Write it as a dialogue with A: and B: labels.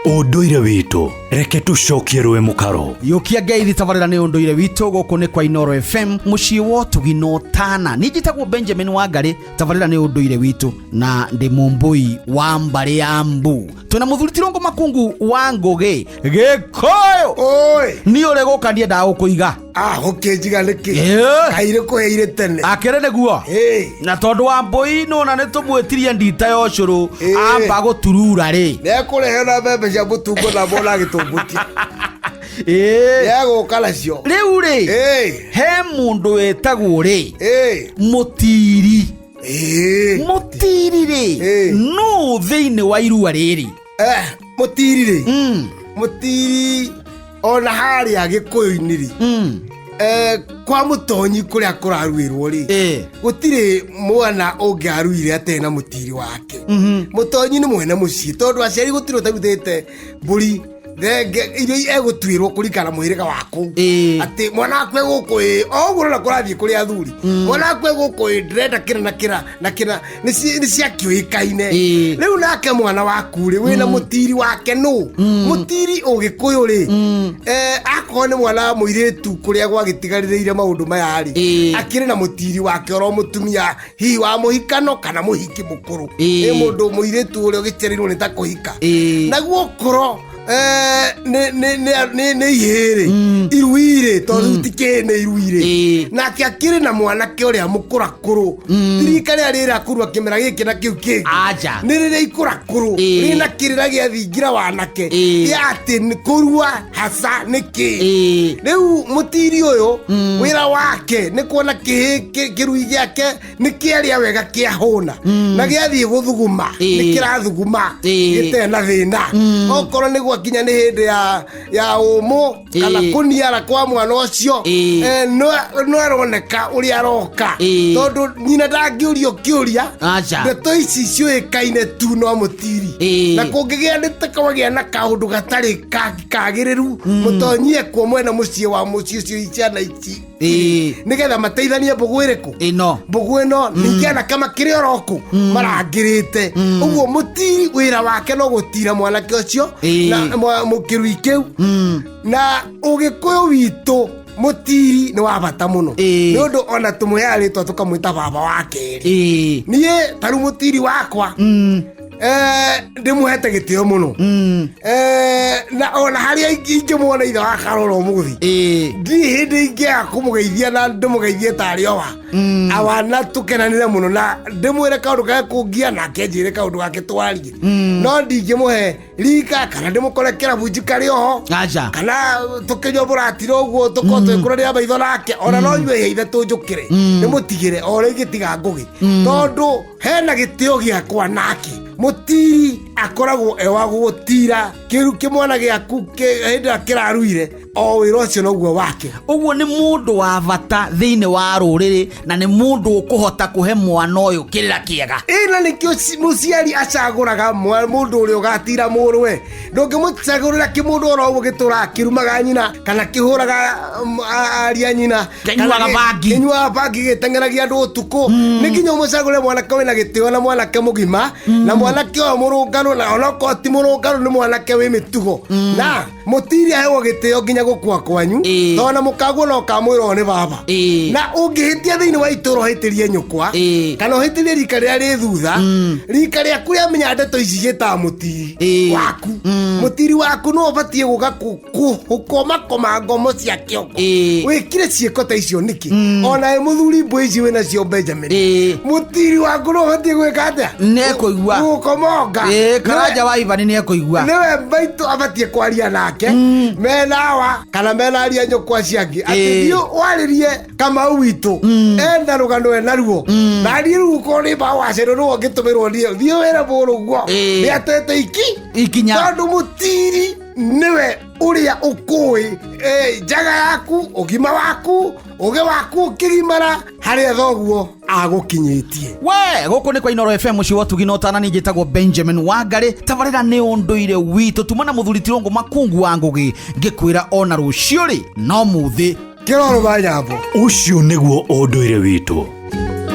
A: Unduire witu reke tucokie rwe mukaro
B: yukia ngeithi tabarira ni unduire witu guku ni kwa Inooro FM mucii wo tugino tana nijitagwo Benjamin Wangari tabarira ni unduire witu na ndi mumbui wa mbari ya Mbu twina muthuri Tirongo Makungu wa Ngugi Gikuyu
C: oi
B: ni ure gukandie ndagukuiga
C: ukinjiga niki kaire kuheire tene
B: akere neguo na tondu wa mbui nuna ni tumwitirie ndita ya ucuru amba guturura ri
C: nekurehe na mbembe cia mutungo na mona gitumbutia yego cio
B: riu ri he mundu wetagwo ri Mutiri Mutiri ri no thiini wa irua riri
C: Mutiri ri Mutiri ona haria Gikuyu-ini ri kwa Mutonyi kuria kuraruirwo ri gutire mwana ungiaruire atena Mutiri wake Mutonyi ni mwene mucii tondu aciari gutire utarutite mburi thenge irio egutwirwo kurikana muhiriga waku ati mwana akwe guku oguro na kurathie kuri athuri mwana akwe guku ndrenda kira na kira ni cia kioikaine riu nake mwana waku ri wina Mutiri wake no Mutiri Ugikuyu ri akone ni mwana muiritu kuria gwagitigarire maundu maya ri akire na Mutiri wake oro mutumia hi wa muhikano kana muhiki mukuru mundu muiritu uri ugicerirwo ni ta kuhika naguo koro ne yere iruire tondu tikene iruire na akire na mwanake uria mukurakuru tirikari arira kurwa kimera giki na kiu kingi ni rire ikurakuru rina kirira gia thingira wanake ya ati ni kurwa hasa niki riu Mutiri uyu wira wake ni kuona kirui giake ni kiaria wega kiahuna na giathie guthuguma ni kirathuguma gitena thina okoro ni kinya ni hindi ya umu kana kuniara kwa mwana ucio no aroneka uri aroka tondu nyina ndangiurio kiuria ndeto ici cioikaine tu no Mutiri na kungigia nitakawagia na kaundu gatari kagiriru Mutonyi ekwo mwena mucii wa mucii ucio iciana ici nigetha mateithanie mbugu iriku mbugu ino ningiana kama kiri oroku marangirite uguo Mutiri wira wake no gutira mwanake ucio na mukirui kiu na Ugikuyu witu Mutiri ni wa bata muno ni undu ona tumuyari twa tukamwita baba wake nie taru Mutiri wakwa ndimuhete gitio muno na ona haria ingi muona ithe wa Karoro muthi ndi hindi ingi akumugeithia na ndimugeithie tari owa awana tukenanire muno na ndimwire kaundu gake kungia na kenjire kaundu gake twarie no ndingimuhe rika kana ndimukorekera bunjikari oho kana tukinyobora atiro uguo tukoto ikuraria maitho nake ona no nywe ithe tunjukire ndimutigire ore igitiga Ngugi tondu hena gitio giakwa nake Mutiri akoragwo ewa gutira kiru kimwana giaku hindi akiraruire o wira ucio noguo wake
B: uguo ni mundu wa bata thiini wa ruriri na ni mundu ukuhota kuhe mwana uyu kirira kiega
C: ina nikio muciari acaguraga mundu uri ugatira murwe ndungimucagurira kimundu oro uguo gitura kirumaga nyina kana kihuraga aria nyina kinyuaga bangi gitengeragia andu utuku ni nginya umucagurire mwanake wina gitio na mwanake mugima na mwanake o murungano na onoko ti murungano ni mwanake wi mitugo na Mutiri ahewa gitio nginya gukua kwanyu tona mukaguo no kamwiro ni baba na ungihitia thiini wa ituro hitirie nyukwa kana hitirie rika ria ri thutha rika ria kuria menya ndeto ici gita Mutiri waku Mutiri waku no batie guka kukoma ngomo cia kioko wikire cieko ta icio niki ona muthuri mbui ici wina cio Benjamin Mutiri waku no batie gwika atia
B: nekuigua
C: gukomonga
B: karanja wa Ivani nekuigua
C: niwe baitu abatie kwaria nake menawa kana mena aria nyukwa ciangi ati dio waririe kama witu enda rugano enaruo na riru ko ni ba wacero no ngitumirwo dio wera buruguo ni atete
B: ikinya
C: tondu Mutiri niwe uria ukui jaga yaku ugima waku uge waku kigimara haria thoguo agukinyitie
B: we guku ni kwa Inooro FM mucii wo tugino tana nijitagwo Benjamin Wangari tabarira ni unduire witu tumana muthuri Tirongo Makungu wa Ngugi ngikwira ona rucio ri no muthi
C: kiroro ba nyambo
A: ucio niguo unduire witu.